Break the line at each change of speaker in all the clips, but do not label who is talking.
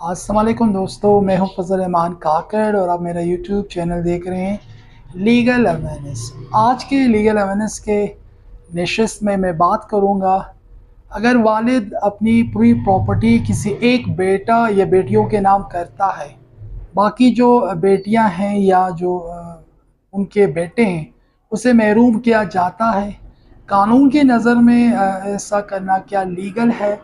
अस्सलाम वालेकुम दोस्तों, मैं हूं फजल रहमान काकड़ और आप मेरा यूट्यूब चैनल देख रहे हैं लीगल अवेयरनेस। आज के लीगल अवेयरनेस के नशिस्त में मैं बात करूंगा, अगर वालिद अपनी पूरी प्रॉपर्टी किसी एक बेटा या बेटियों के नाम करता है, बाकी जो बेटियां हैं या जो उनके बेटे हैं उसे महरूम किया जाता है। कानून की नज़र में ऐसा करना क्या लीगल है?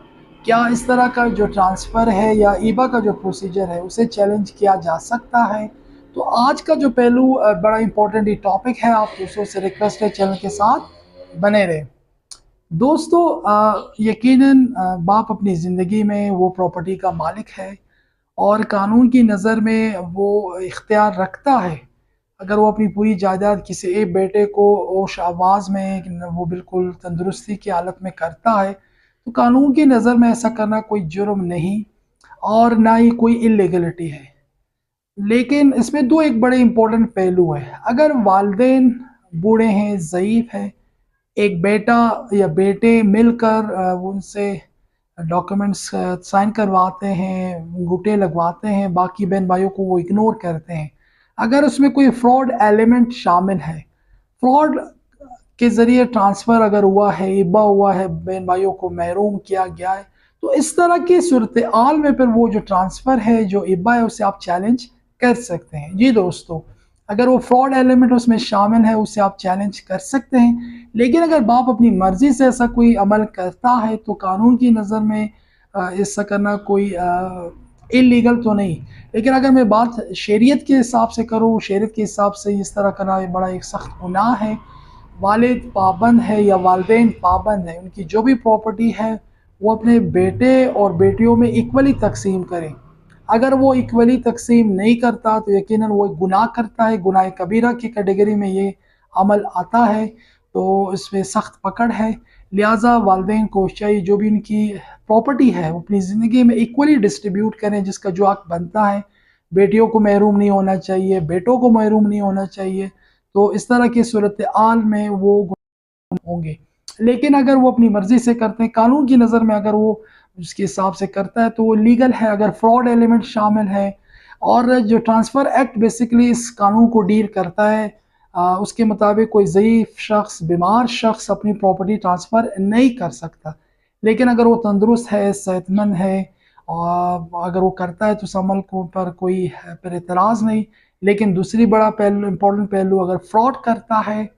क्या इस तरह का जो ट्रांसफ़र है या ईबा का जो प्रोसीजर है उसे चैलेंज किया जा सकता है? तो आज का जो पहलू बड़ा इंपॉर्टेंट टॉपिक है, आप दोस्तों से रिक्वेस्ट है चैनल के साथ बने रहें। दोस्तों, यकीनन बाप अपनी ज़िंदगी में वो प्रॉपर्टी का मालिक है और कानून की नज़र में वो इख्तियार रखता है। अगर वो अपनी पूरी जायदाद किसी एक बेटे को ओश आवाज़ में वो बिल्कुल तंदुरुस्ती की हालत में करता है, तो कानून की नज़र में ऐसा करना कोई जुर्म नहीं और ना ही कोई इलीगलिटी है। लेकिन इसमें दो एक बड़े इंपॉर्टेंट पहलू है। अगर वालदेन बूढ़े हैं, ज़ईफ़ हैं, एक बेटा या बेटे मिलकर उनसे डॉक्यूमेंट्स साइन करवाते हैं, अंगूठे लगवाते हैं, बाकी बहन भाइयों को वो इग्नोर करते हैं। अगर उसमें कोई फ्रॉड एलिमेंट शामिल है, फ्रॉड के ज़रिए ट्रांसफ़र अगर हुआ है, हिब्बा हुआ है, बहन भाइयों को महरूम किया गया है, तो इस तरह की सूरत हाल में फिर वो जो ट्रांसफ़र है, जो हिब्बा है, उसे आप चैलेंज कर सकते हैं। जी दोस्तों, अगर वो फ्रॉड एलिमेंट उसमें शामिल है, उसे आप चैलेंज कर सकते हैं। लेकिन अगर बाप अपनी मर्ज़ी से ऐसा कोई अमल करता है, तो कानून की नज़र में ऐसा करना कोई इलीगल तो नहीं। लेकिन अगर मैं बात शरीयत के हिसाब से करूँ, शरीयत के हिसाब से इस तरह करना बड़ा एक सख्त गुनाह है। वालिद पाबंद है या वालदेन पाबंद है, उनकी जो भी प्रॉपर्टी है वो अपने बेटे और बेटियों में इक्वली तकसीम करें। अगर वो इक्वली तकसीम नहीं करता तो यकीनन वो गुनाह करता है, गुनाह कबीरा की कैटेगरी में ये अमल आता है, तो इसमें सख्त पकड़ है। लिहाजा वालदेन को चाहिए जो भी उनकी प्रॉपर्टी है वो अपनी ज़िंदगी में इक्वली डिस्ट्रीब्यूट करें, जिसका जो हक बनता है। बेटियों को महरूम नहीं होना चाहिए, बेटों को महरूम नहीं होना चाहिए। तो इस तरह की सूरत आल में वो होंगे। लेकिन अगर वो अपनी मर्ज़ी से करते हैं, कानून की नज़र में अगर वो उसके हिसाब से करता है, तो वो लीगल है। अगर फ्रॉड एलिमेंट शामिल है और जो ट्रांसफ़र एक्ट बेसिकली इस कानून को डील करता है, उसके मुताबिक कोई ज़ईफ़ शख्स, बीमार शख्स अपनी प्रॉपर्टी ट्रांसफ़र नहीं कर सकता। लेकिन अगर वो तंदुरुस्त है, सेहतमंद है और अगर वो करता है तो उस अमल को पर कोई फिर एतराज़ नहीं। लेकिन दूसरी बड़ा पहलू, इम्पोर्टेंट पहलू, अगर फ्रॉड करता है,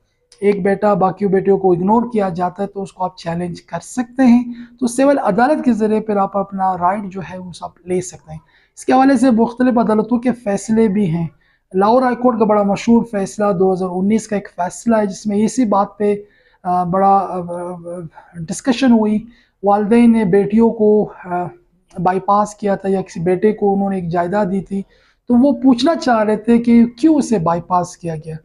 एक बेटा बाकी बेटियों को इग्नोर किया जाता है, तो उसको आप चैलेंज कर सकते हैं। तो सिविल अदालत के ज़रिए फिर आप अपना राइट जो है वो सब ले सकते हैं। इसके हवाले से मुख्तलिफ अदालतों के फ़ैसले भी हैं। लाहौर हाई कोर्ट का बड़ा मशहूर फ़ैसला 2019 का एक फ़ैसला है, जिसमें इसी बात पे बड़ा डिस्कशन हुई। वालदेन ने बेटियों को बाईपास किया था या किसी बेटे को उन्होंने एक जायदाद दी थी, तो वो पूछना चाह रहे थे कि क्यों उसे बाईपास किया गया।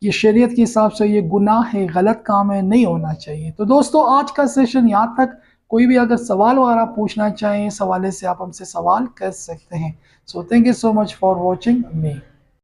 ये शरीयत के हिसाब से ये गुनाह है, गलत काम है, नहीं होना चाहिए। तो दोस्तों, आज का सेशन यहाँ तक। कोई भी अगर सवाल वगैरह पूछना चाहें, इस हवाले से आप हमसे सवाल कर सकते हैं। So thank you so much for watching me.